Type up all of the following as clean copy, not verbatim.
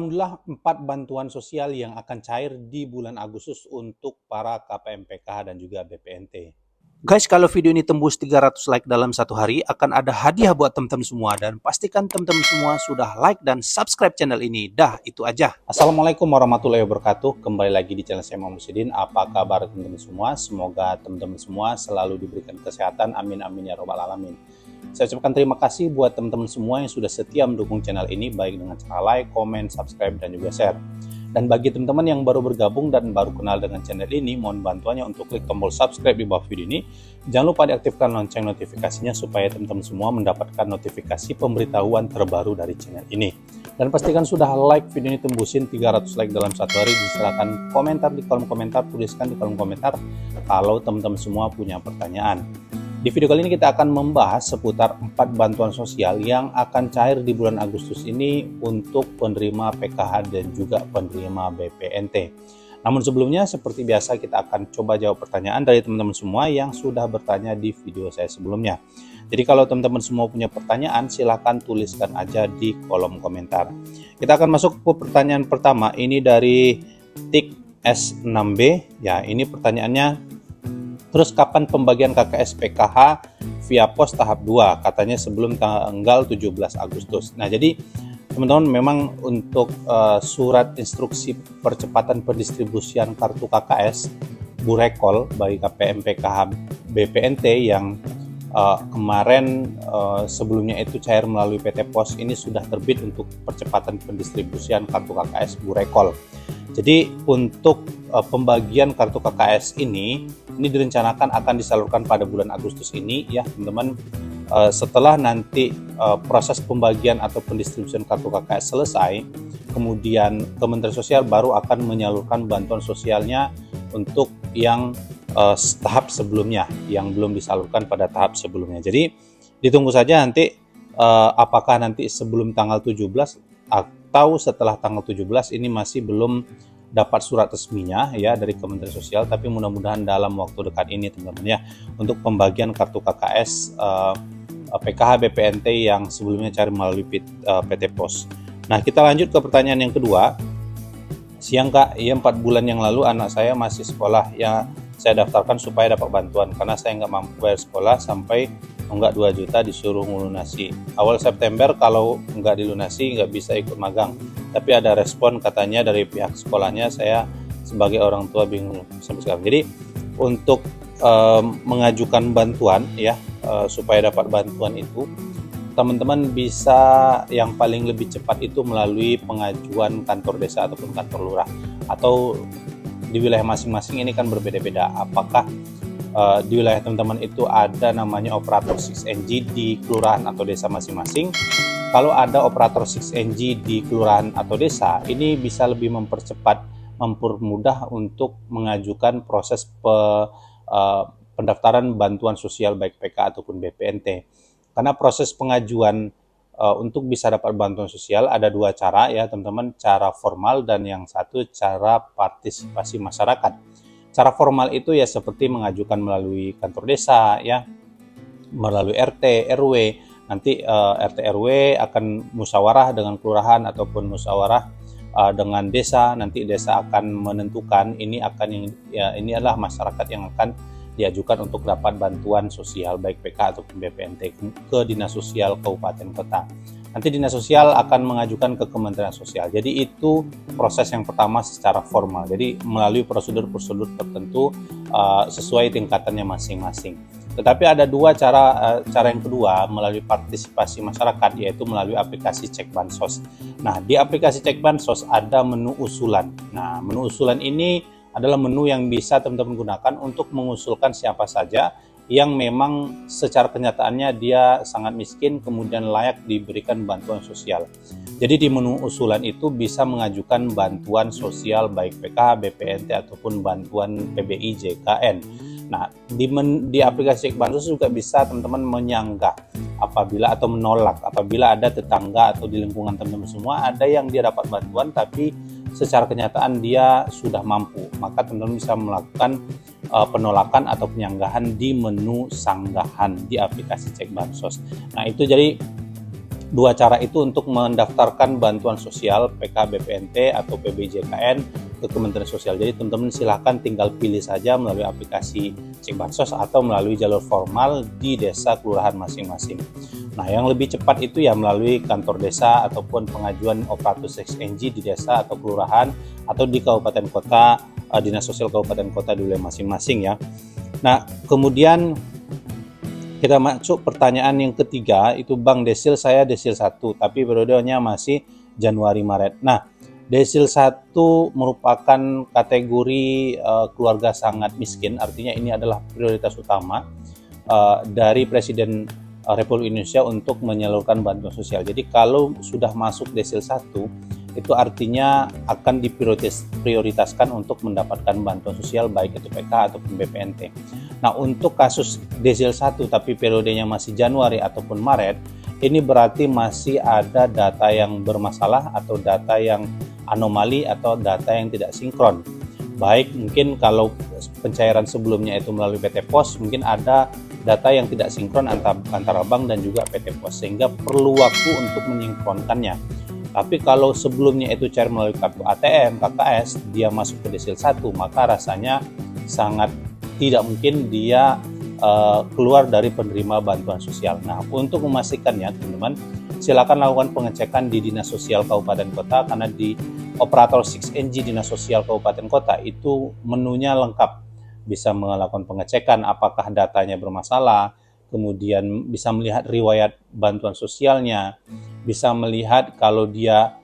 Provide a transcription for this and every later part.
Alhamdulillah 4 bantuan sosial yang akan cair di bulan Agustus untuk para KPM PKH dan juga BPNT. Guys, kalau video ini tembus 300 like dalam satu hari, akan ada hadiah buat teman-teman semua. Dan pastikan teman-teman semua sudah like dan subscribe channel ini. Dah, itu aja. Assalamualaikum warahmatullahi wabarakatuh. Kembali lagi di channel saya Muhammad Musidin. Apa kabar teman-teman semua? Semoga teman-teman semua selalu diberikan kesehatan. Amin, amin ya robbal alamin. Saya ucapkan terima kasih buat teman-teman semua yang sudah setia mendukung channel ini, baik dengan cara like, komen, subscribe, dan juga share. Dan bagi teman-teman yang baru bergabung dan baru kenal dengan channel ini, mohon bantuannya untuk klik tombol subscribe di bawah video ini. Jangan lupa diaktifkan lonceng notifikasinya supaya teman-teman semua mendapatkan notifikasi pemberitahuan terbaru dari channel ini. Dan pastikan sudah like video ini tembusin 300 like dalam satu hari. Silakan komentar di kolom komentar, tuliskan di kolom komentar kalau teman-teman semua punya pertanyaan. Di video kali ini kita akan membahas seputar 4 bantuan sosial yang akan cair di bulan Agustus ini untuk penerima PKH dan juga penerima BPNT. Namun sebelumnya, seperti biasa kita akan coba jawab pertanyaan dari teman-teman semua yang sudah bertanya di video saya sebelumnya. Jadi kalau teman-teman semua punya pertanyaan, silahkan tuliskan aja di kolom komentar. Kita akan masuk ke pertanyaan pertama, ini dari Tik S6B. Ya, ini pertanyaannya, terus kapan pembagian KKS PKH via pos tahap 2? Katanya sebelum tanggal 17 Agustus. Nah, jadi teman-teman memang untuk surat instruksi percepatan pendistribusian kartu KKS Burekol bagi KPM PKH BPNT yang kemarin sebelumnya itu cair melalui PT Pos, ini sudah terbit untuk percepatan pendistribusian kartu KKS Burekol. Jadi untuk pembagian kartu KKS ini direncanakan akan disalurkan pada bulan Agustus ini ya teman-teman. Setelah nanti proses pembagian atau pendistribusian kartu KKS selesai, kemudian Kementerian Sosial baru akan menyalurkan bantuan sosialnya untuk yang tahap sebelumnya, yang belum disalurkan pada tahap sebelumnya. Jadi ditunggu saja nanti apakah nanti sebelum tanggal 17 atau setelah tanggal 17, ini masih belum dapat surat resminya ya dari Kementerian Sosial, tapi mudah-mudahan dalam waktu dekat ini teman-teman ya, untuk pembagian kartu KKS PKH BPNT yang sebelumnya cari melalui PT Pos. Nah, kita lanjut ke pertanyaan yang kedua. Siang Kak, ya 4 bulan yang lalu anak saya masih sekolah ya, saya daftarkan supaya dapat bantuan karena saya nggak mampu bayar sekolah sampai nggak 2 juta disuruh melunasi. Awal September kalau nggak dilunasi nggak bisa ikut magang. Tapi ada respon katanya dari pihak sekolahnya, saya sebagai orang tua bingung sampai sekarang. Jadi untuk mengajukan bantuan ya supaya dapat bantuan itu, teman-teman bisa yang paling lebih cepat itu melalui pengajuan kantor desa ataupun kantor lurah, atau di wilayah masing-masing ini kan berbeda-beda. Apakah di wilayah teman-teman itu ada namanya operator 6NG di kelurahan atau desa masing-masing? Kalau ada operator 6NG di kelurahan atau desa, ini bisa lebih mempercepat, mempermudah untuk mengajukan proses pendaftaran bantuan sosial baik PK ataupun BPNT. Karena proses pengajuan untuk bisa dapat bantuan sosial ada 2 cara ya teman-teman, cara formal dan yang satu cara partisipasi masyarakat. Cara formal itu ya seperti mengajukan melalui kantor desa ya, melalui RT, RW. Nanti RT RW akan musyawarah dengan kelurahan ataupun musyawarah dengan desa. Nanti desa akan menentukan ini adalah masyarakat yang akan diajukan untuk dapat bantuan sosial baik PK ataupun BPNT ke Dinas Sosial Kabupaten Kota. Nanti Dinas Sosial akan mengajukan ke Kementerian Sosial. Jadi itu proses yang pertama secara formal. Jadi melalui prosedur-prosedur tertentu sesuai tingkatannya masing-masing. Tetapi ada 2 cara yang kedua melalui partisipasi masyarakat, yaitu melalui aplikasi Cek Bansos. Nah, di aplikasi Cek Bansos ada menu usulan. Nah, menu usulan ini adalah menu yang bisa teman-teman gunakan untuk mengusulkan siapa saja yang memang secara kenyataannya dia sangat miskin kemudian layak diberikan bantuan sosial. Jadi di menu usulan itu bisa mengajukan bantuan sosial baik PKH, BPNT ataupun bantuan PBI, JKN. Nah, di aplikasi Cek Bansos juga bisa teman-teman menyanggah apabila atau menolak apabila ada tetangga atau di lingkungan teman-teman semua ada yang dia dapat bantuan tapi secara kenyataan dia sudah mampu, maka teman-teman bisa melakukan penolakan atau penyanggahan di menu sanggahan di aplikasi Cek Bansos. Nah, itu jadi dua cara itu untuk mendaftarkan bantuan sosial PK BPNT atau PBJKN ke Kementerian Sosial. Jadi teman-teman silahkan tinggal pilih saja melalui aplikasi Cek Bansos atau melalui jalur formal di desa kelurahan masing-masing. Nah, yang lebih cepat itu ya melalui kantor desa ataupun pengajuan operator 6NG di desa atau kelurahan atau di kabupaten kota, dinas sosial kabupaten kota di wilayah masing-masing ya. Nah, kemudian kita masuk pertanyaan yang ketiga, itu Bang Desil, saya Desil 1, tapi periodenya masih Januari Maret. Nah, Desil 1 merupakan kategori keluarga sangat miskin, artinya ini adalah prioritas utama dari Presiden Republik Indonesia untuk menyalurkan bantuan sosial. Jadi kalau sudah masuk Desil 1, itu artinya akan diprioritaskan untuk mendapatkan bantuan sosial baik itu PK ataupun BPNT. Nah, untuk kasus Desil 1 tapi periodenya masih Januari ataupun Maret, ini berarti masih ada data yang bermasalah atau data yang anomali atau data yang tidak sinkron. Baik mungkin kalau pencairan sebelumnya itu melalui PT Pos, mungkin ada data yang tidak sinkron antara bank dan juga PT Pos, sehingga perlu waktu untuk menyinkronkannya. Tapi kalau sebelumnya itu cair melalui kartu ATM, KKS, dia masuk ke Desil 1, maka rasanya sangat tidak mungkin dia keluar dari penerima bantuan sosial. Nah, untuk memastikannya teman-teman, silakan lakukan pengecekan di Dinas Sosial Kabupaten Kota, karena di operator 6NG Dinas Sosial Kabupaten Kota itu menunya lengkap. Bisa melakukan pengecekan apakah datanya bermasalah, kemudian bisa melihat riwayat bantuan sosialnya, bisa melihat kalau dia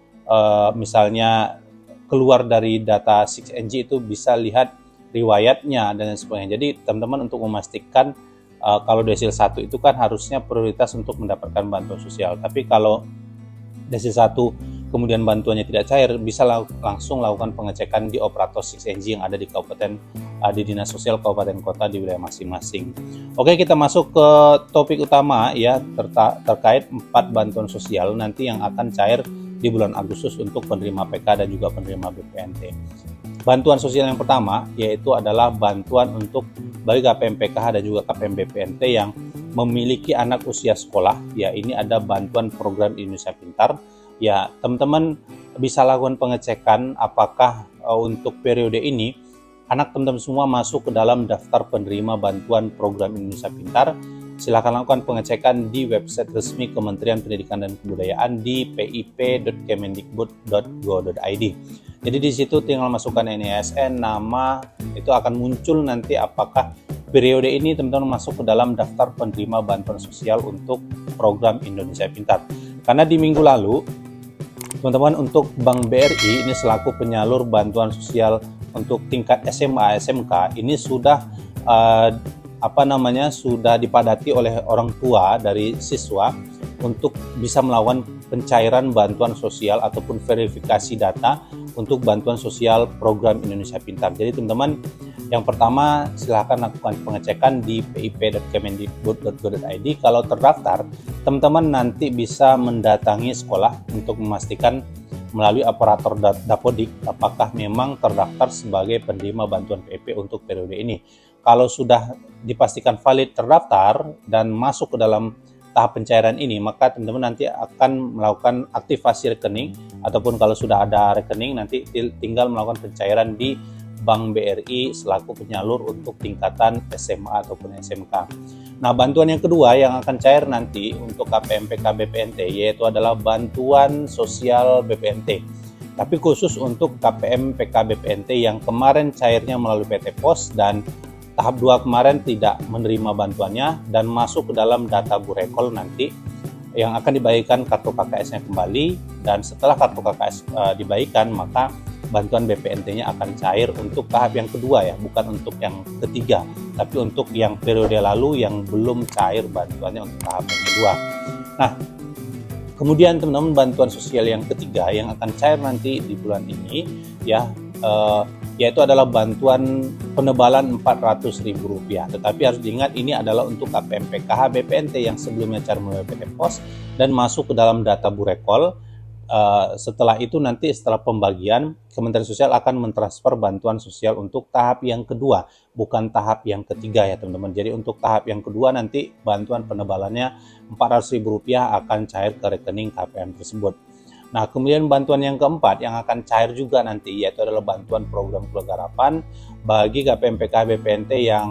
misalnya keluar dari data 6NG itu bisa lihat riwayatnya dan sebagainya. Jadi teman-teman untuk memastikan kalau Desil 1 itu kan harusnya prioritas untuk mendapatkan bantuan sosial. Tapi kalau Desil 1 kemudian bantuannya tidak cair, bisa langsung lakukan pengecekan di operator 6NG yang ada di kabupaten, di Dinas Sosial Kabupaten Kota di wilayah masing-masing. Oke, kita masuk ke topik utama ya, terkait 4 bantuan sosial nanti yang akan cair di bulan Agustus untuk penerima PK dan juga penerima BPNT. Bantuan sosial yang pertama yaitu adalah bantuan untuk bagi KPM PKH dan juga KPM BPNT yang memiliki anak usia sekolah. Ya, ini ada bantuan program Indonesia Pintar. Ya, teman-teman bisa lakukan pengecekan apakah untuk periode ini anak teman-teman semua masuk ke dalam daftar penerima bantuan program Indonesia Pintar. Silakan lakukan pengecekan di website resmi Kementerian Pendidikan dan Kebudayaan di pip.kemendikbud.go.id. Jadi di situ tinggal masukkan NISN, nama, itu akan muncul nanti apakah periode ini teman-teman masuk ke dalam daftar penerima bantuan sosial untuk program Indonesia Pintar. Karena di minggu lalu teman-teman untuk Bank BRI ini selaku penyalur bantuan sosial untuk tingkat SMA SMK ini sudah sudah dipadati oleh orang tua dari siswa untuk bisa melakukan pencairan bantuan sosial ataupun verifikasi data untuk bantuan sosial program Indonesia Pintar. Jadi teman-teman, yang pertama silahkan lakukan pengecekan di pip.kemendikbud.go.id. Kalau terdaftar, teman-teman nanti bisa mendatangi sekolah untuk memastikan melalui operator Dapodik apakah memang terdaftar sebagai penerima bantuan PIP untuk periode ini. Kalau sudah dipastikan valid terdaftar dan masuk ke dalam tahap pencairan ini, maka teman-teman nanti akan melakukan aktivasi rekening, ataupun kalau sudah ada rekening nanti tinggal melakukan pencairan di Bank BRI selaku penyalur untuk tingkatan SMA ataupun SMK. Nah, bantuan yang kedua yang akan cair nanti untuk KPM PK BPNT yaitu adalah bantuan sosial BPNT. Tapi khusus untuk KPM PK BPNT yang kemarin cairnya melalui PT Pos dan tahap 2 kemarin tidak menerima bantuannya dan masuk ke dalam data Burekol nanti yang akan dibagikan kartu KKS-nya kembali, dan setelah kartu KKS dibagikan maka bantuan BPNT-nya akan cair untuk tahap yang kedua ya, bukan untuk yang ketiga, tapi untuk yang periode lalu yang belum cair bantuannya untuk tahap yang kedua. Nah, kemudian teman-teman bantuan sosial yang ketiga yang akan cair nanti di bulan ini ya, yaitu adalah bantuan penebalan Rp400.000. Tetapi harus diingat ini adalah untuk KPM PKH BPNT yang sebelumnya cair melalui PT Pos dan masuk ke dalam data Burekol. setelah itu nanti setelah pembagian, Kementerian Sosial akan mentransfer bantuan sosial untuk tahap yang kedua, bukan tahap yang ketiga ya teman-teman. Jadi untuk tahap yang kedua nanti bantuan penebalannya Rp400.000 akan cair ke rekening KPM tersebut. Nah, kemudian bantuan yang keempat yang akan cair juga nanti yaitu adalah bantuan program keluarga harapan bagi KPMPK BPNT yang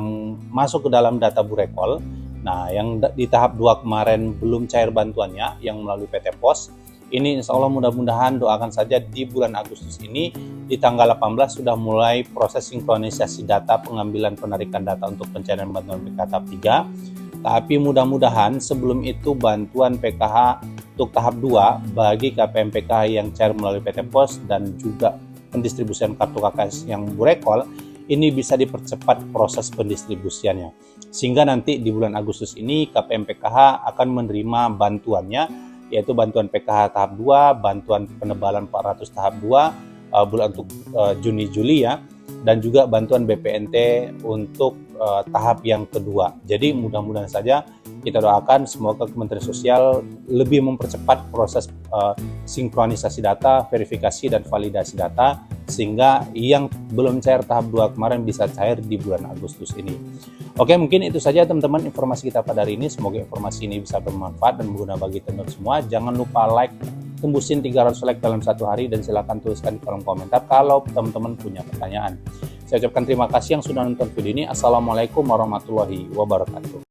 masuk ke dalam data Burekol. Nah, yang di tahap 2 kemarin belum cair bantuannya yang melalui PT Pos. Ini insya Allah mudah-mudahan doakan saja di bulan Agustus ini di tanggal 18 sudah mulai proses sinkronisasi data pengambilan penarikan data untuk pencairan bantuan PKH tahap 3. Tapi mudah-mudahan sebelum itu bantuan PKH untuk tahap 2 bagi KPMPK yang cair melalui PT Pos dan juga pendistribusian kartu KKS yang Burekol ini bisa dipercepat proses pendistribusiannya. Sehingga nanti di bulan Agustus ini KPMPKH akan menerima bantuannya yaitu bantuan PKH tahap 2, bantuan penebalan 400 tahap 2 bulan untuk Juni-Juli ya, dan juga bantuan BPNT untuk tahap yang kedua. Jadi mudah-mudahan saja kita doakan semoga Kementerian Sosial lebih mempercepat proses sinkronisasi data, verifikasi dan validasi data sehingga yang belum cair tahap 2 kemarin bisa cair di bulan Agustus ini. Oke, mungkin itu saja teman-teman informasi kita pada hari ini. Semoga informasi ini bisa bermanfaat dan berguna bagi teman-teman semua. Jangan lupa like, tembusin 300 like dalam satu hari dan silahkan tuliskan di kolom komentar kalau teman-teman punya pertanyaan. Saya ucapkan terima kasih yang sudah nonton video ini. Assalamualaikum warahmatullahi wabarakatuh.